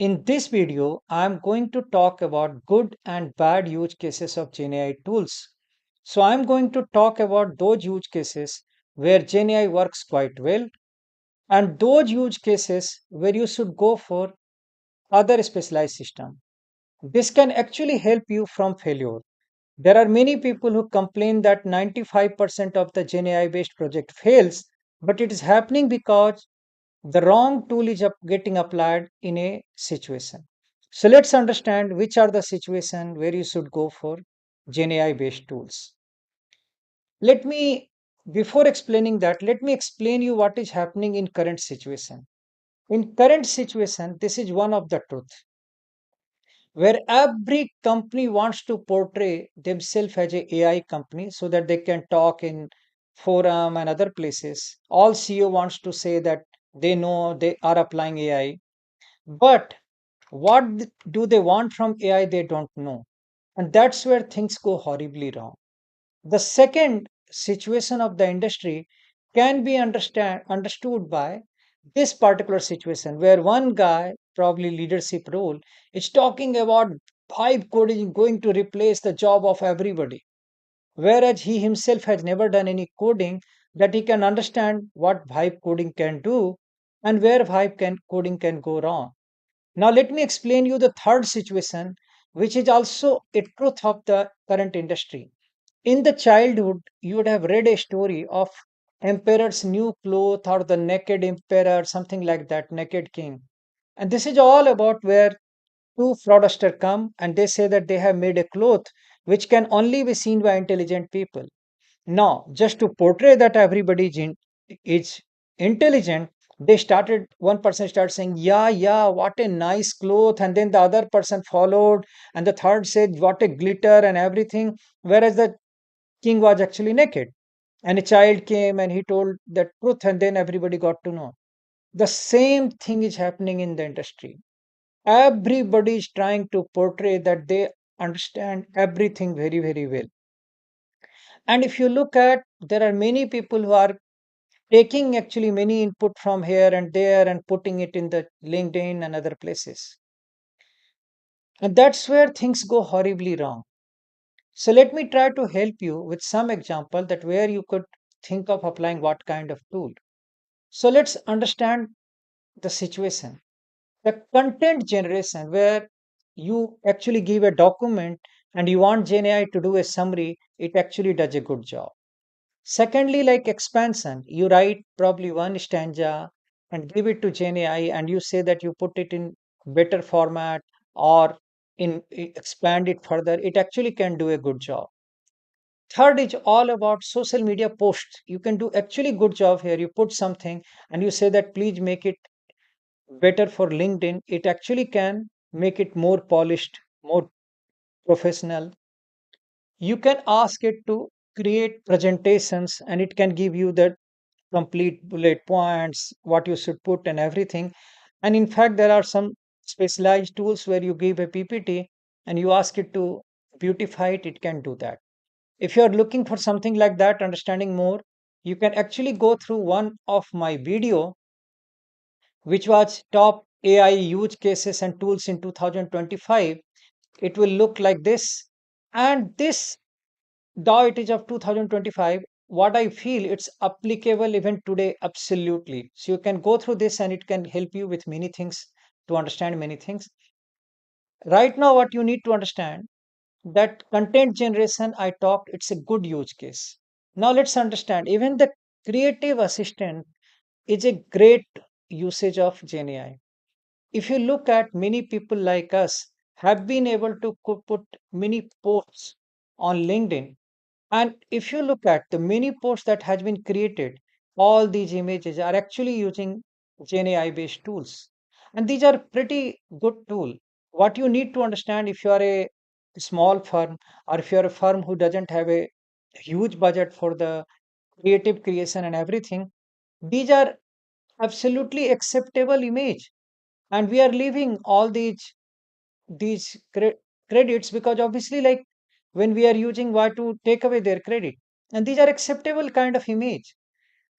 In this video, I'm going to talk about good and bad use cases of GenAI tools. So I'm going to talk about those use cases where GenAI works quite well and those use cases where you should go for other specialized system. This can actually help you from failure. There are many people who complain that 95% of the GenAI based project fails, but it is happening because the wrong tool is getting applied in a situation. So let's understand which are the situation where you should go for GenAI based tools. Let me, before explaining that, let me explain you what is happening in current situation. In current situation, this is one of the truth where every company wants to portray themselves as a AI company so that they can talk in forum and other places. All CEO wants to say that they know they are applying AI. But what do they want from AI? They don't know. And that's where things go horribly wrong. The second situation of the industry can be understood by this particular situation where one guy, probably leadership role, is talking about vibe coding going to replace the job of everybody. Whereas he himself has never done any coding that he can understand what vibe coding can do and where coding can go wrong. Now, let me explain you the third situation, which is also a truth of the current industry. In the childhood, you would have read a story of emperor's new cloth or the naked emperor, something like that, naked king. And this is all about where two fraudsters come and they say that they have made a cloth which can only be seen by intelligent people. Now, just to portray that everybody is intelligent, one person started saying, yeah, yeah, what a nice cloth. And then the other person followed, and the third said, what a glitter and everything. Whereas the king was actually naked. And a child came and he told the truth, and then everybody got to know. The same thing is happening in the industry. Everybody is trying to portray that they understand everything very, very well. And if you look at, there are many people who are taking actually many input from here and there and putting it in the LinkedIn and other places. And that's where things go horribly wrong. So let me try to help you with some example that where you could think of applying what kind of tool. So let's understand the situation. The content generation where you actually give a document and you want GenAI to do a summary, it actually does a good job. Secondly, like expansion, you write probably one stanza and give it to GenAI and you say that you put it in better format or expand it further. It actually can do a good job. Third is all about social media posts. You can do actually good job here. You put something and you say that please make it better for LinkedIn. It actually can make it more polished, more professional. You can ask it to create presentations and it can give you the complete bullet points, what you should put, and everything. And in fact, there are some specialized tools where you give a PPT and you ask it to beautify it, it can do that. If you are looking for something like that, understanding more, you can actually go through one of my video, which was top AI use cases and tools in 2025. It will look like this. And this, though it is of 2025, what I feel it's applicable even today, absolutely. So you can go through this and it can help you with many things to understand many things. Right now, what you need to understand that content generation I talked, it's a good use case. Now let's understand even the creative assistant is a great usage of GenAI. If you look at many people like us have been able to put many posts on LinkedIn, and if you look at the many posts that has been created, all these images are actually using GenAI based tools. And these are pretty good tool. What you need to understand if you are a small firm or if you are a firm who doesn't have a huge budget for the creative creation and everything, these are absolutely acceptable image. And we are leaving all these credits because obviously like when we are using why to take away their credit, and these are acceptable kind of image.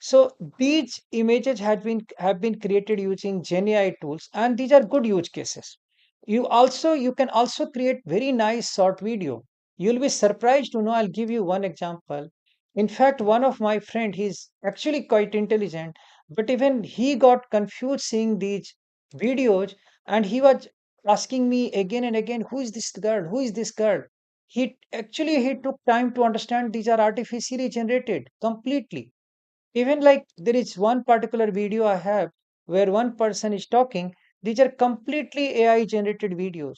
So these images have been created using GenAI tools, and these are good use cases. You can also create very nice short video. You'll be surprised to know. I'll give you one example. In fact, one of my friend, he's actually quite intelligent, but even he got confused seeing these videos, and he was asking me again and again, "Who is this girl? Who is this girl?" He took time to understand these are artificially generated completely. Even like there is one particular video I have where one person is talking. These are completely AI generated videos.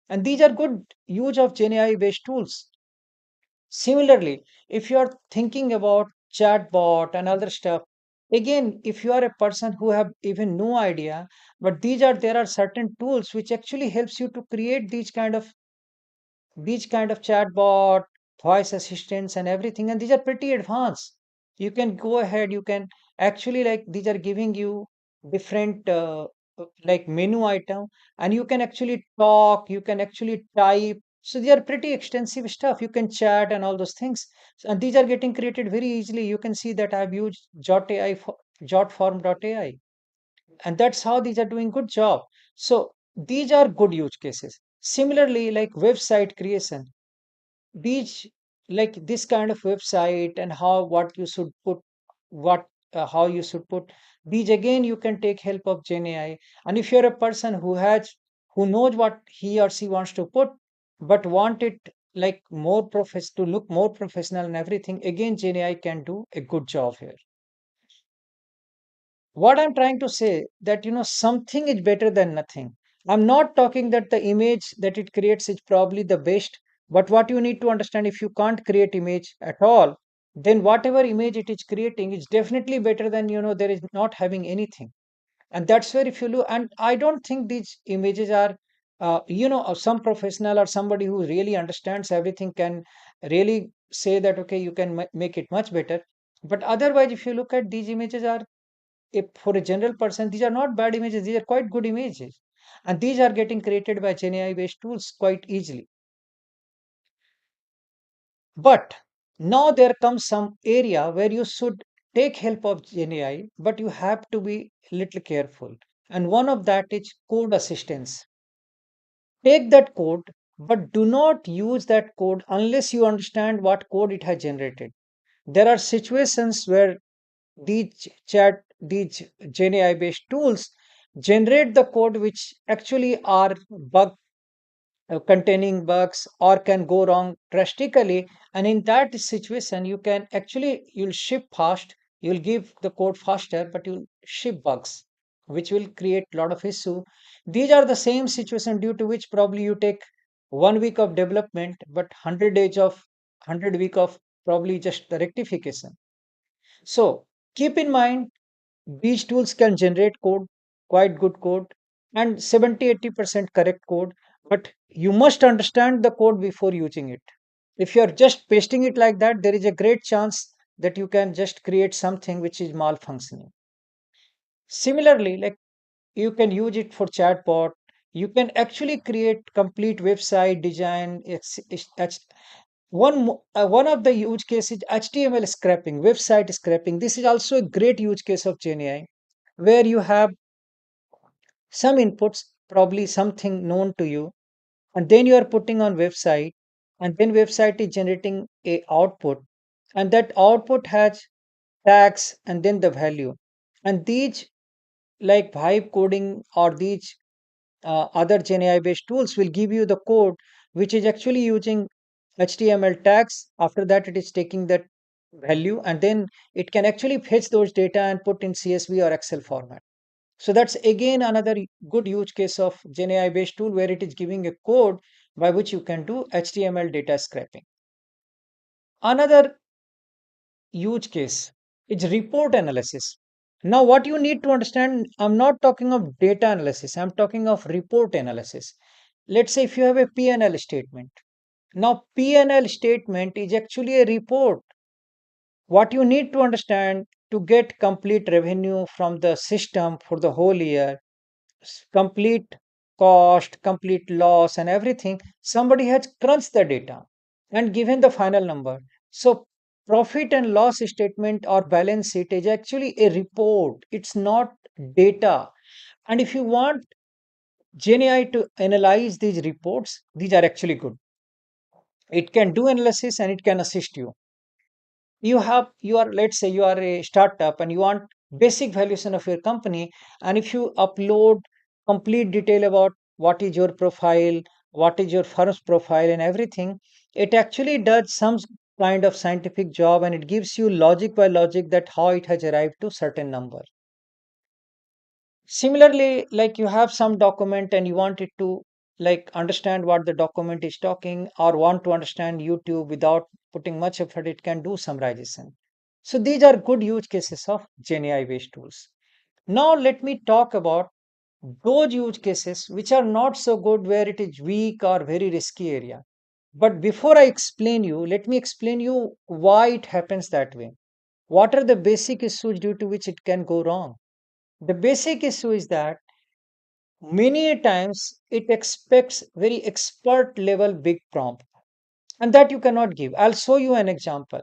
And these are good use of GenAI based tools. Similarly, if you are thinking about chatbot and other stuff, again, if you are a person who have even no idea, but there are certain tools which actually helps you to create these kind of chatbot, voice assistants, and everything, and these are pretty advanced. You can go ahead, you can actually like these are giving you different like menu item, and you can actually talk, you can actually type. So they are pretty extensive stuff. You can chat and all those things. And these are getting created very easily. You can see that I've used jotform.ai, and that's how these are doing good job. So these are good use cases. Similarly, like website creation, these like this kind of website and how what you should put, what how you should put these, again you can take help of GenAI. And if you're a person who knows what he or she wants to put, but want it like to look more professional and everything, again GenAI can do a good job here. What I'm trying to say that something is better than nothing. I'm not talking that the image that it creates is probably the best, but what you need to understand, if you can't create image at all, then whatever image it is creating is definitely better than there is not having anything. And that's where, if you look, and I don't think these images are some professional or somebody who really understands everything can really say that okay, you can make it much better. But otherwise, if you look at these images are, if for a general person, these are not bad images, these are quite good images. And these are getting created by GenAI based tools quite easily. But now there comes some area where you should take help of GenAI, but you have to be little careful. And one of that is code assistance. Take that code, but do not use that code unless you understand what code it has generated. There are situations where these GenAI based tools generate the code which actually are containing bugs or can go wrong drastically. And in that situation, you'll ship fast, you'll give the code faster, but you'll ship bugs, which will create a lot of issue. These are the same situation due to which probably you take 1 week of development, but 100 week of probably just the rectification. So keep in mind, these tools can generate code, quite good code, and 70-80% correct code, but you must understand the code before using it. If you're just pasting it like that, there is a great chance that you can just create something which is malfunctioning. Similarly, like you can use it for chatbot, you can actually create complete website design. One of the use cases HTML scraping, website scraping. This is also a great use case of GenAI, where you have some inputs, probably something known to you, and then you are putting on website, and then website is generating a output, and that output has tags and then the value. And these like vibe coding or these other GenAI based tools will give you the code which is actually using HTML tags. After that, it is taking that value, and then it can actually fetch those data and put in CSV or Excel format. So that's again another good use case of GenAI based tool where it is giving a code by which you can do HTML data scraping. Another use case is report analysis. Now, what you need to understand, I'm not talking of data analysis, I'm talking of report analysis. Let's say if you have a P&L statement. Now, P&L statement is actually a report. What you need to understand, to get complete revenue from the system for the whole year, complete cost, complete loss, and everything, somebody has crunched the data and given the final number. So profit and loss statement or balance sheet is actually a report. It's not data. And if you want GenAI to analyze these reports, these are actually good. It can do analysis and it can assist you. You are, let's say you are a startup and you want basic valuation of your company, and if you upload complete detail about what is your profile, what is your firm's profile and everything, it actually does some kind of scientific job, and it gives you logic by logic that how it has arrived to certain number. Similarly, like you have some document and you want it to like understand what the document is talking, or want to understand YouTube without putting much effort, it can do summarization. So these are good use cases of GenAI based tools. Now let me talk about those use cases which are not so good, where it is weak or very risky area. But before I explain you, let me explain you why it happens that way. What are the basic issues due to which it can go wrong? The basic issue is that many a times it expects very expert level big prompt, and that you cannot give. I'll show you an example.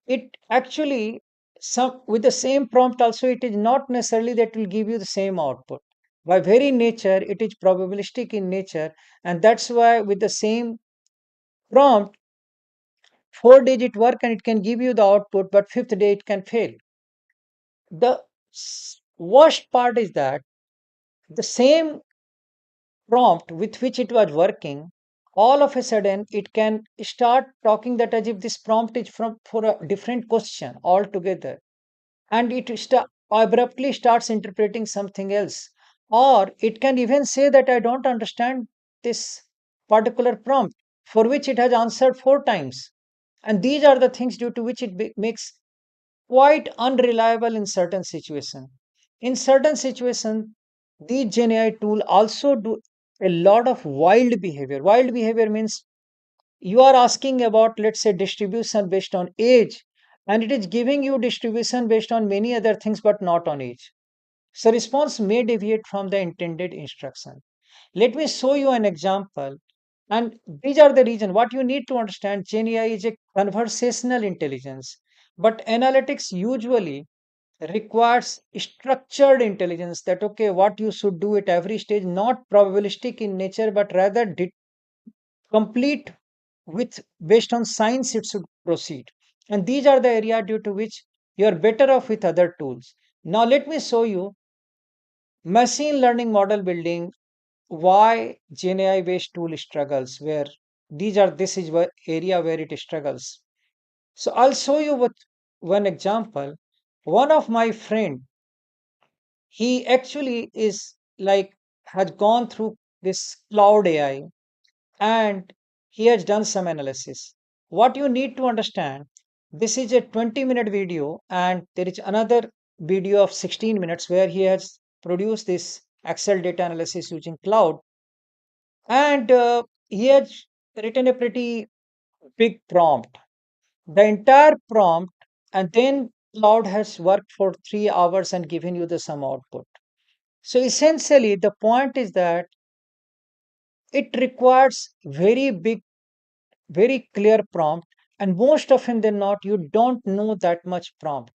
It actually, some with the same prompt also, it is not necessarily that will give you the same output. By very nature it is probabilistic in nature, and that's why with the same prompt, 4 digit work and it can give you the output, but fifth day it can fail. The worst part is that the same prompt with which it was working, all of a sudden it can start talking that as if this prompt is from for a different question altogether, and abruptly starts interpreting something else. Or it can even say that I don't understand this particular prompt, for which it has answered 4 times. And these are the things due to which it makes quite unreliable in certain situations. In certain situations, the GenAI tool also do a lot of wild behavior. Wild behavior means you are asking about, let's say, distribution based on age, and it is giving you distribution based on many other things, but not on age. So response may deviate from the intended instruction. Let me show you an example. And these are the reason what you need to understand. GenAI is a conversational intelligence, but analytics usually requires structured intelligence, that okay, what you should do at every stage, not probabilistic in nature, but rather complete with based on science it should proceed. And these are the area due to which you are better off with other tools. Now let me show you machine learning model building, why GenAI based tool struggles, where this is where area where it struggles. So I'll show you with one example. One of my friend, he actually is like has gone through this cloud AI, and he has done some analysis. What you need to understand, this is a 20-minute video, and there is another video of 16 minutes where he has produced this Excel data analysis using cloud, and he has written a pretty big prompt, the entire prompt, and then cloud has worked for 3 hours and given you the some output. So essentially the point is that it requires very big, very clear prompt, and most often than not you don't know that much prompt.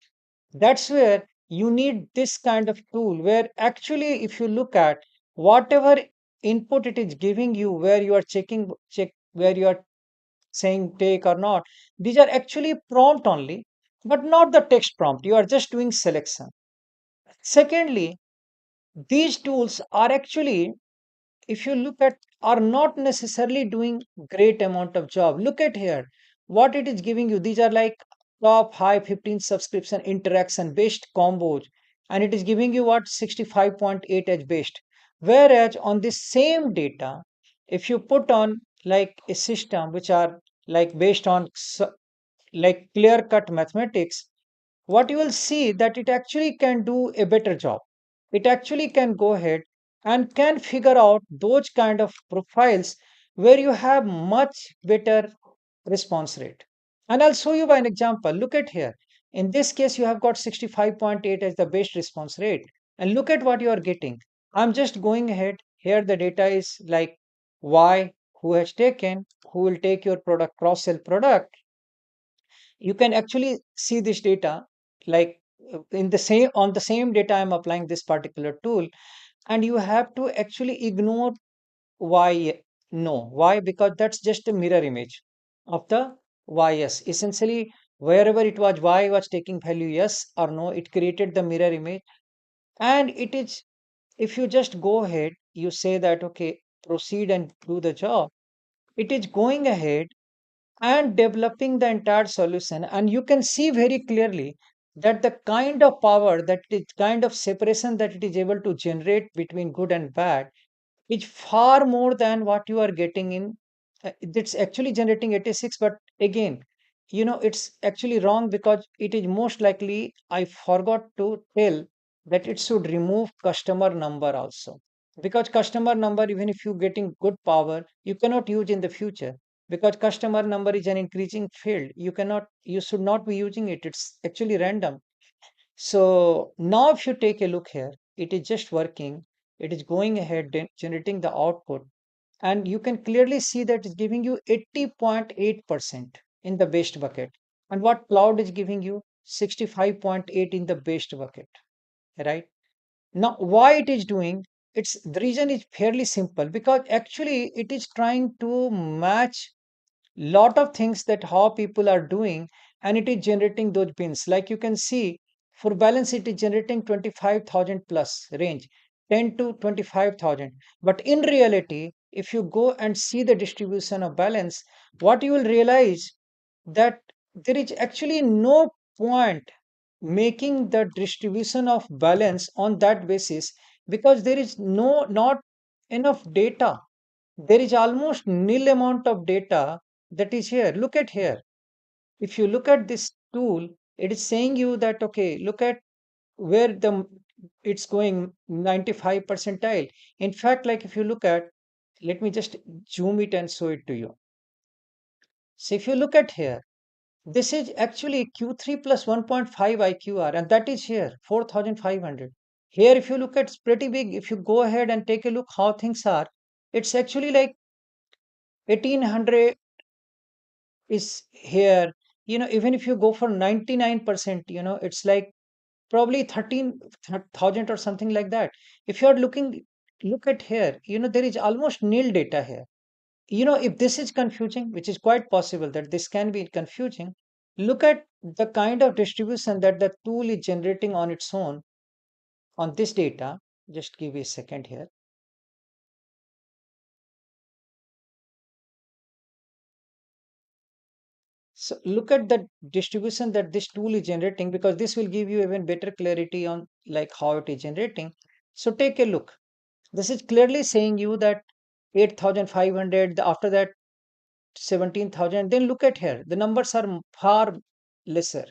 That's where you need this kind of tool, where actually if you look at whatever input it is giving you, where you are check where you are saying take or not, these are actually prompt only, but not the text prompt. You are just doing selection. Secondly, these tools are actually, if you look at, are not necessarily doing great amount of job. Look at here what it is giving you. These are like top high 15 subscription interaction based combos, and it is giving you what 65.8 edge based. Whereas on this same data, if you put on like a system which are like based on like clear cut mathematics, what you will see that it actually can do a better job. It actually can go ahead and can figure out those kind of profiles where you have much better response rate. And I'll show you by an example. Look at here. In this case, you have got 65.8 as the best response rate. And look at what you are getting. I'm just going ahead. Here the data is like why, who has taken, who will take your product, cross sell product. You can actually see this data like in the same on the same data I'm applying this particular tool, and you have to actually ignore why no. Why? Because that's just a mirror image of the yes. Essentially, wherever it was y was taking value yes or no, it created the mirror image. And it is, if you just go ahead, you say that okay, proceed and do the job. It is going ahead and developing the entire solution, and you can see very clearly that the kind of power, that is kind of separation that it is able to generate between good and bad is far more than what you are getting in. It's actually generating 86, but again, it's actually wrong because it is most likely, I forgot to tell that it should remove customer number also. Because customer number, even if you're getting good power, you cannot use in the future because customer number is an increasing field. You should not be using it. It's actually random. So now if you take a look here, it is just working. It is going ahead generating the output. And you can clearly see that it's giving you 80.8% in the best bucket. And what cloud is giving you 65.8 in the best bucket, right? Now, why it is doing? It's the reason is fairly simple because actually it is trying to match lot of things that how people are doing, and it is generating those bins like you can see. For balance it is generating 25,000 plus range, 10 to 25,000. But in reality, if you go and see the distribution of balance, what you will realize that there is actually no point making the distribution of balance on that basis because there is not enough data. There is almost nil amount of data that is here. Look at here. If you look at this tool, it is saying you that okay, look at where it's going 95 percentile. In fact, like if you look at, let me just zoom it and show it to you. So if you look at here, this is actually Q3 plus 1.5 IQR, and that is here 4,500. Here, if you look at, it's pretty big. If you go ahead and take a look how things are, it's actually like 1800 is here. Even if you go for 99%, it's like probably 13,000 or something like that. If you're look at here, there is almost nil data here. If this is confusing, which is quite possible that this can be confusing, look at the kind of distribution that the tool is generating on its own on this data. Just give me a second here. So look at the distribution that this tool is generating because this will give you even better clarity on like how it is generating. So take a look. This is clearly saying you that 8,500, after that 17,000. Then look at here. The numbers are far lesser.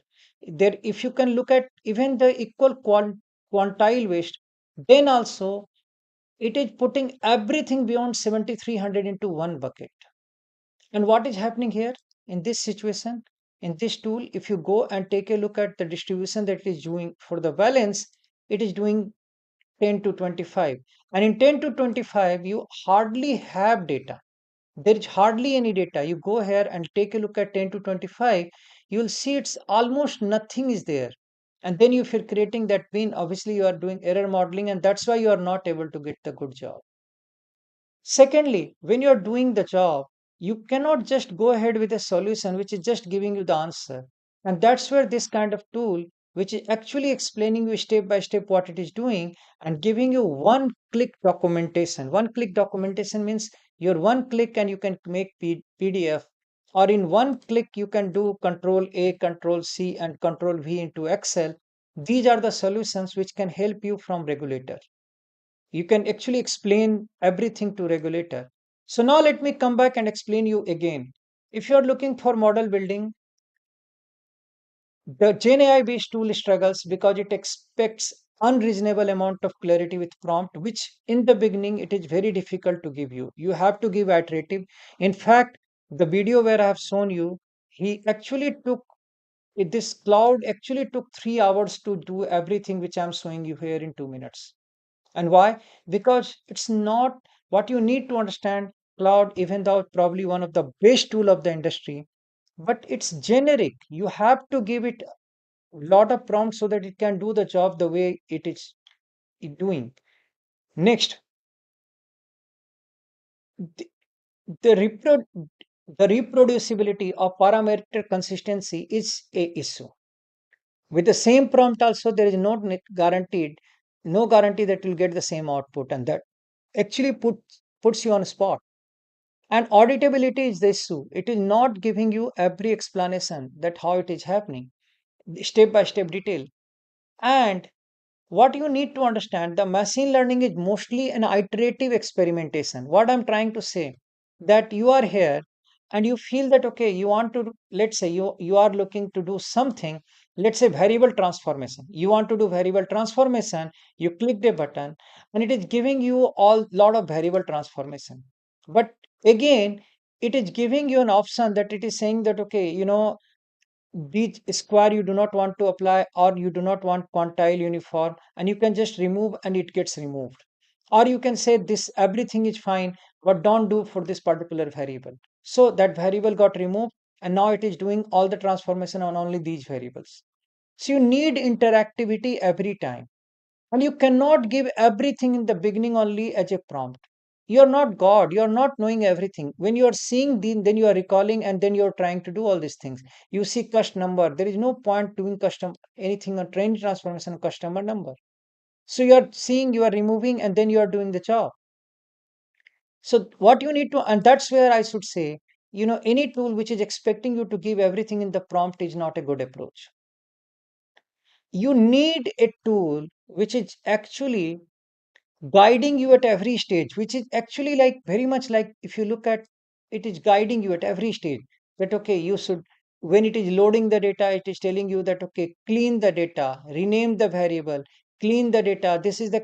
There, if you can look at even the equal quantile waste, then also it is putting everything beyond 7,300 into one bucket. And what is happening here in this situation, in this tool, if you go and take a look at the distribution that it is doing for the balance, it is doing 10 to 25. And in 10 to 25, you hardly have data. There is hardly any data. You go here and take a look at 10 to 25, you'll see it's almost nothing is there. And then if you're creating that bin, obviously you are doing error modeling, and that's why you are not able to get the good job. Secondly, when you're doing the job, you cannot just go ahead with a solution which is just giving you the answer. And that's where this kind of tool, which is actually explaining you step by step what it is doing and giving you one click documentation. One click documentation means your one click and you can make PDF, or in one click you can do Control A, Control C, and Control V into Excel. These are the solutions which can help you from regulator. You can actually explain everything to regulator. So now let me come back and explain you again. If you're looking for model building, the GenAI based tool struggles because it expects unreasonable amount of clarity with prompt, which in the beginning it is very difficult to give you. You have to give iterative. In fact, the video where I have shown you, he actually took this cloud actually took 3 hours to do everything which I'm showing you here in 2 minutes. And why? Because it's not what you need to understand cloud, even though probably one of the best tool of the industry. but it's generic. You have to give it a lot of prompts so that it can do the job the way it is doing. Next, the, the, repro- the reproducibility or parameter consistency is a issue. With the same prompt also, there is no guarantee that you'll get the same output, and that actually puts you on spot. And auditability is the issue. It is not giving you every explanation that how it is happening, step by step detail. And what you need to understand, the machine learning is mostly an iterative experimentation. What I'm trying to say, that you are here and you feel that okay, you want to let's say you are looking to do something, let's say variable transformation. You want to do variable transformation, you click the button and it is giving you all lot of variable transformation. But again, it is giving you an option that it is saying that okay, which square you do not want to apply, or you do not want quantile uniform, and you can just remove and it gets removed. Or you can say this everything is fine, but don't do for this particular variable. So that variable got removed and now it is doing all the transformation on only these variables. So you need interactivity every time. And you cannot give everything in the beginning only as a prompt. You're not God. You're not knowing everything. When you are seeing, then you are recalling, and then you're trying to do all these things. You see cust number. There is no point doing custom anything on train transformation customer number. So you are seeing, you are removing, and then you are doing the job. So what you need to, and that's where I should say, any tool which is expecting you to give everything in the prompt is not a good approach. You need a tool which is actually guiding you at every stage, which is actually like very much like if you look at it is guiding you at every stage that okay, you should, when it is loading the data, it is telling you that okay, clean the data, rename the variable, clean the data. This is the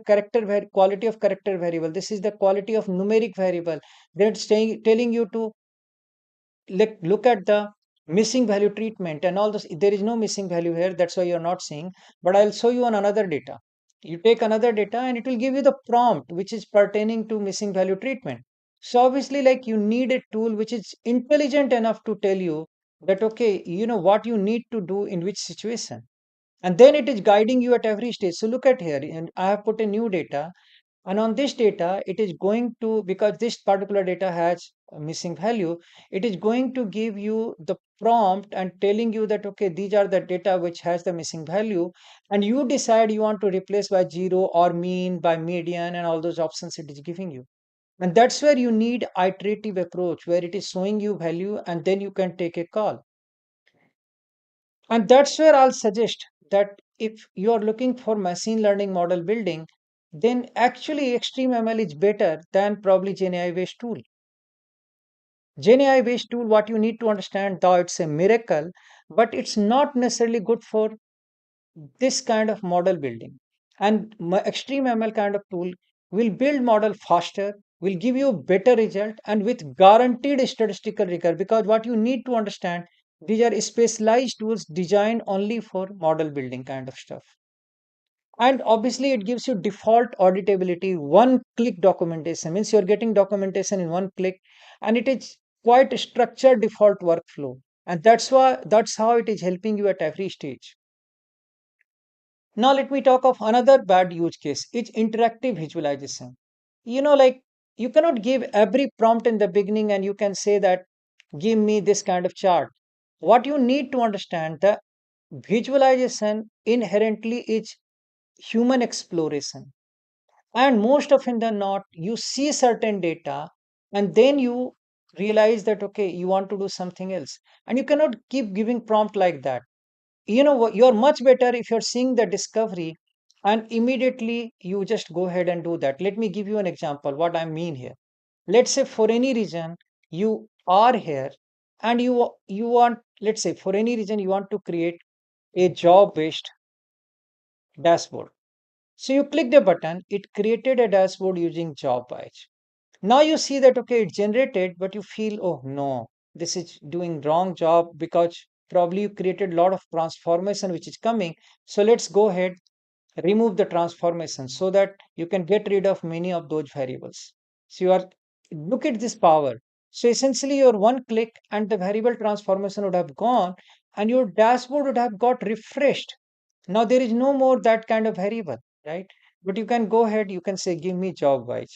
quality of character variable. This is the quality of numeric variable. Then it's telling you to look at the missing value treatment and all this. There is no missing value here, that's why you're not seeing, but I'll show you on another data. You take another data and it will give you the prompt which is pertaining to missing value treatment. So obviously, like, you need a tool which is intelligent enough to tell you that okay, you know what you need to do in which situation, and then it is guiding you at every stage. So look at here, and I have put a new data, and on this data, it is going to, because this particular data has a missing value, it is going to give you the prompt and telling you that, okay, these are the data which has the missing value. And you decide you want to replace by zero or mean by median and all those options it is giving you. And that's where you need iterative approach, where it is showing you value and then you can take a call. And that's where I'll suggest that if you are looking for machine learning model building, then actually Extreme ML is better than probably GenAI based tool. GenAI based tool, what you need to understand, though it's a miracle, but it's not necessarily good for this kind of model building. And Extreme ML kind of tool will build model faster, will give you better result, and with guaranteed statistical rigor. Because what you need to understand, these are specialized tools designed only for model building kind of stuff. And obviously, it gives you default auditability, one click documentation, means you're getting documentation in one click, and it is quite a structured default workflow. And that's how it is helping you at every stage. Now, let me talk of another bad use case. It's interactive visualization. Like, you cannot give every prompt in the beginning and you can say that, give me this kind of chart. What you need to understand, the visualization inherently is human exploration. And most often than not, you see certain data and then you realize that, okay, you want to do something else. And you cannot keep giving prompt like that. What, you're much better if you're seeing the discovery and immediately you just go ahead and do that. Let me give you an example what I mean here. Let's say for any reason you are here and you want, let's say for any reason you want to create a job based dashboard. So you click the button, it created a dashboard using job badge. Now you see that okay, it generated, but you feel, oh no, this is doing wrong job because probably you created a lot of transformation which is coming. So let's go ahead, remove the transformation so that you can get rid of many of those variables. So you are, look at this power. So essentially, your one click and the variable transformation would have gone, and your dashboard would have got refreshed. Now there is no more that kind of variable, right? But you can go ahead, you can say, give me job wise.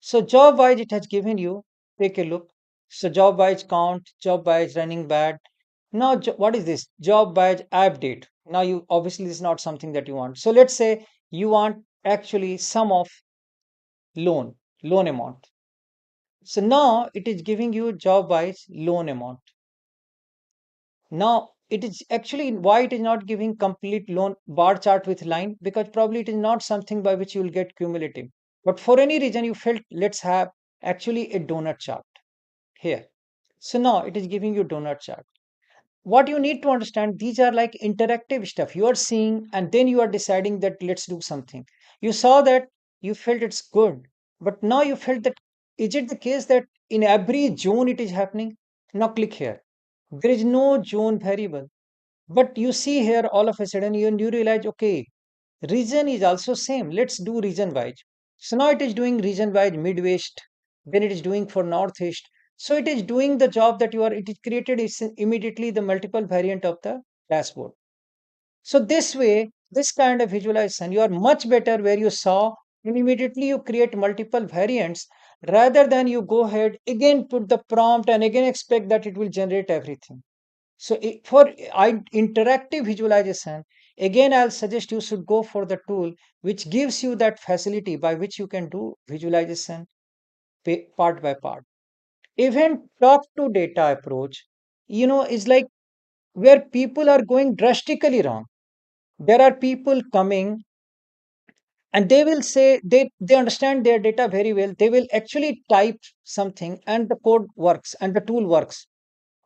So job wise, it has given you, take a look. So job wise count, job wise running bad. Now, what is this? Job wise app date. Now you obviously this is not something that you want. So let's say you want actually sum of loan amount. So now it is giving you job wise loan amount. Now it is actually why it is not giving complete loan bar chart with line, because probably it is not something by which you will get cumulative. But for any reason you felt let's have actually a donut chart here. So now it is giving you donut chart. What you need to understand, these are like interactive stuff you are seeing, and then you are deciding that let's do something. You saw that, you felt it's good, but now you felt that, is it the case that in every zone it is happening? Now click here, there is no zone variable, but you see here all of a sudden you realize, okay, region is also same, let's do region wise. So now it is doing region wise midwest, then it is doing for northeast. So it is doing the job that you are, it is created is immediately the multiple variant of the dashboard. So this way, this kind of visualization, you are much better where you saw and immediately you create multiple variants, rather than you go ahead again put the prompt and again expect that it will generate everything. So for interactive visualization, again, I'll suggest you should go for the tool which gives you that facility by which you can do visualization part by part. Even talk to data approach, is like where people are going drastically wrong. There are people coming and they will say they understand their data very well. They will actually type something and the code works and the tool works.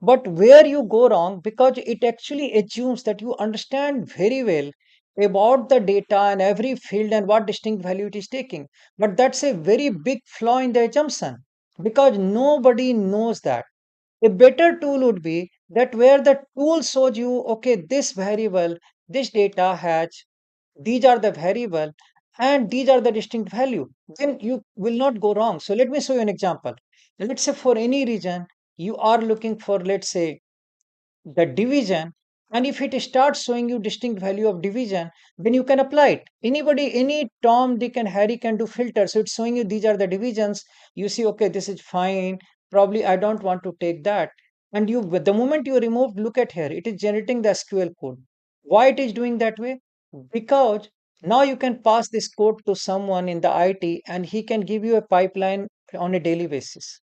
But where you go wrong, because it actually assumes that you understand very well about the data and every field and what distinct value it is taking. But that's a very big flaw in the assumption, because nobody knows that. A better tool would be that where the tool shows you, okay, this variable, this data has, these are the variable, and these are the distinct value. Then you will not go wrong. So let me show you an example. Let's say for any region, you are looking for, let's say, the division, and if it starts showing you distinct value of division, then you can apply it. Anybody, any Tom, Dick, and Harry can do filter. So it's showing you these are the divisions. You see, okay, this is fine. Probably I don't want to take that. And you, the moment you remove, look at here, it is generating the SQL code. Why it is doing that way? Because now you can pass this code to someone in the IT and he can give you a pipeline on a daily basis.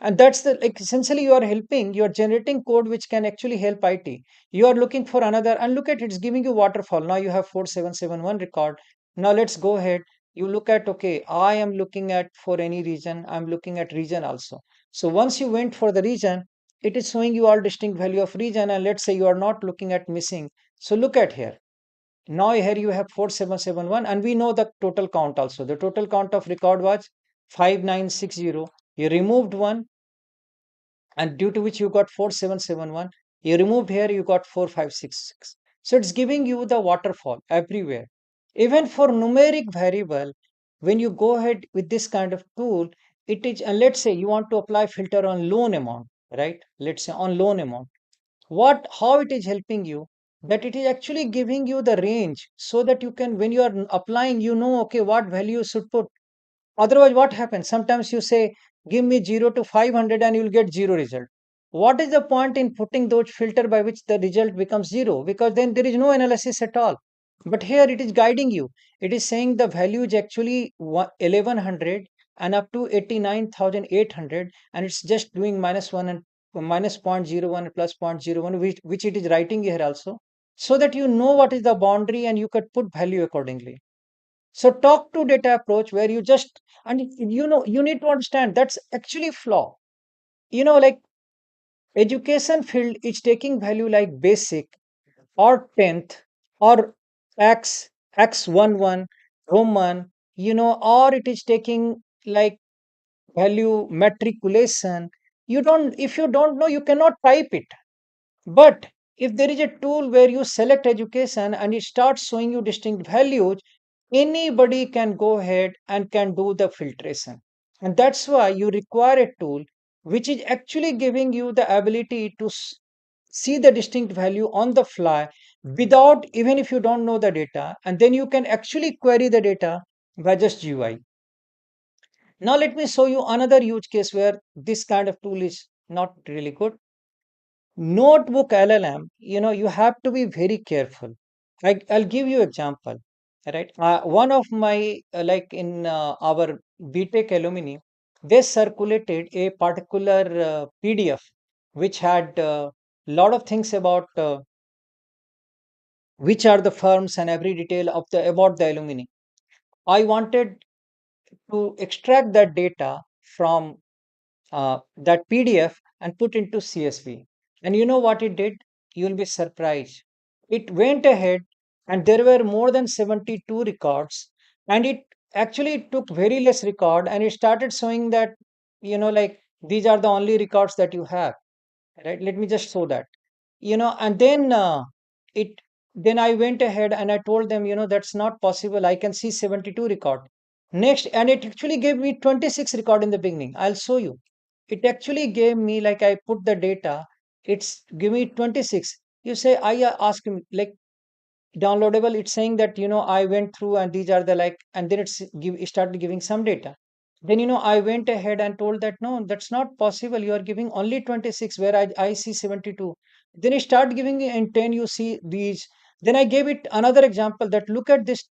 And that's the, like, essentially you are helping, you are generating code which can actually help IT. You are looking for another, and look at it's giving you waterfall. Now you have 4771 record. Now let's go ahead. You look at, okay, I am looking at for any region, I'm looking at region also. So once you went for the region, it is showing you all distinct value of region, and let's say you are not looking at missing. So look at here. Now here you have 4771, and we know the total count also. The total count of record was 5960. You removed one, and due to which you got 4771. You removed here, you got 4566. So it's giving you the waterfall everywhere. Even for numeric variable, when you go ahead with this kind of tool, it is, and let's say you want to apply filter on loan amount, right? Let's say on loan amount. What, how it is helping you? That it is actually giving you the range so that you can, when you are applying, okay, what value you should put. Otherwise, what happens? Sometimes you say, give me 0 to 500 and you'll get 0 result. What is the point in putting those filter by which the result becomes 0? Because then there is no analysis at all. But here it is guiding you. It is saying the value is actually 1100 and up to 89,800, and it's just doing -1 and minus 0.01 and plus 0.01, which it is writing here also, so that you know what is the boundary and you could put value accordingly. So talk to data approach where you just, and you need to understand that's actually flaw. Like education field is taking value like basic or 10th or x11 Roman, or it is taking like value matriculation. You don't, if you don't know, you cannot type it. But if there is a tool where you select education and it starts showing you distinct values, anybody can go ahead and can do the filtration. And that's why you require a tool which is actually giving you the ability to see the distinct value on the fly without, even if you don't know the data, and then you can actually query the data by just GUI. Now let me show you another use case where this kind of tool is not really good. Notebook LLM, you have to be very careful. I'll give you example. Right, one of my like in our BTech alumni, they circulated a particular PDF which had a lot of things about which are the firms and every detail of the about the alumni. I wanted to extract that data from that PDF and put into CSV. And you know what it did? You'll be surprised. It went ahead and there were more than 72 records, and it actually took very less record and it started showing that, like these are the only records that you have. Right? Let me just show that. And then it then I went ahead and I told them, that's not possible. I can see 72 record. Next, and it actually gave me 26 record in the beginning. I'll show you. It actually gave me, like I put the data, it's give me 26. You say, I ask him, like downloadable, it's saying that, I went through and these are the like, and then it started giving some data. Then, I went ahead and told that, no, that's not possible. You are giving only 26 where I see 72. Then it started giving me in 10, you see these. Then I gave it another example that look at this,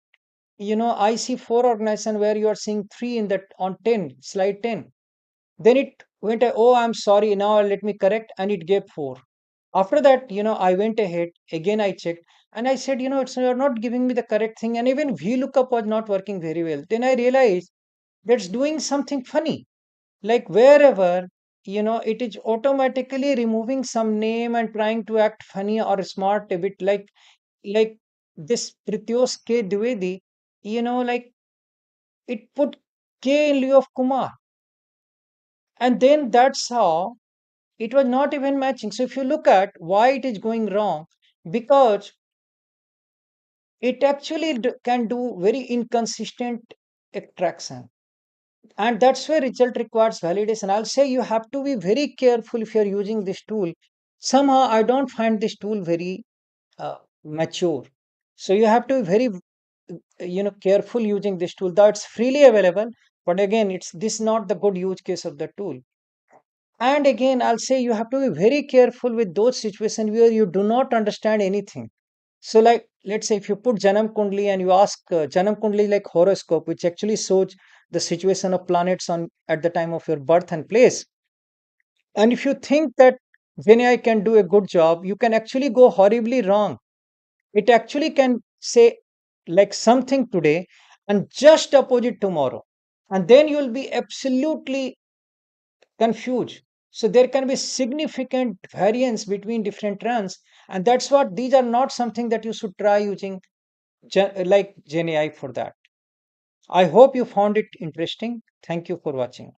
I see four organization where you are seeing three in that on 10, slide 10. Then it went, oh, I'm sorry. Now let me correct. And it gave four. After that, I went ahead, again I checked, and I said, you're not giving me the correct thing. And even VLOOKUP was not working very well. Then I realized that's doing something funny. Like wherever, it is automatically removing some name and trying to act funny or smart a bit, like this Prityos K Dwivedi, like it put K in lieu of Kumar. And then that's how it was not even matching. So if you look at why it is going wrong, because it actually can do very inconsistent extraction, and that's where result requires validation. I'll say you have to be very careful if you're using this tool. Somehow I don't find this tool very mature, so you have to be very careful using this tool. That's freely available, but again, it's this not the good use case of the tool. And again, I'll say you have to be very careful with those situations where you do not understand anything. So, like, let's say if you put Janam Kundli and you ask Janam Kundli like horoscope, which actually shows the situation of planets on at the time of your birth and place. And if you think that GenAI can do a good job, you can actually go horribly wrong. It actually can say like something today and just opposite tomorrow. And then you'll be absolutely confused. So there can be significant variance between different runs, and that's what these are not something that you should try using like GenAI for that. I hope you found it interesting. Thank you for watching.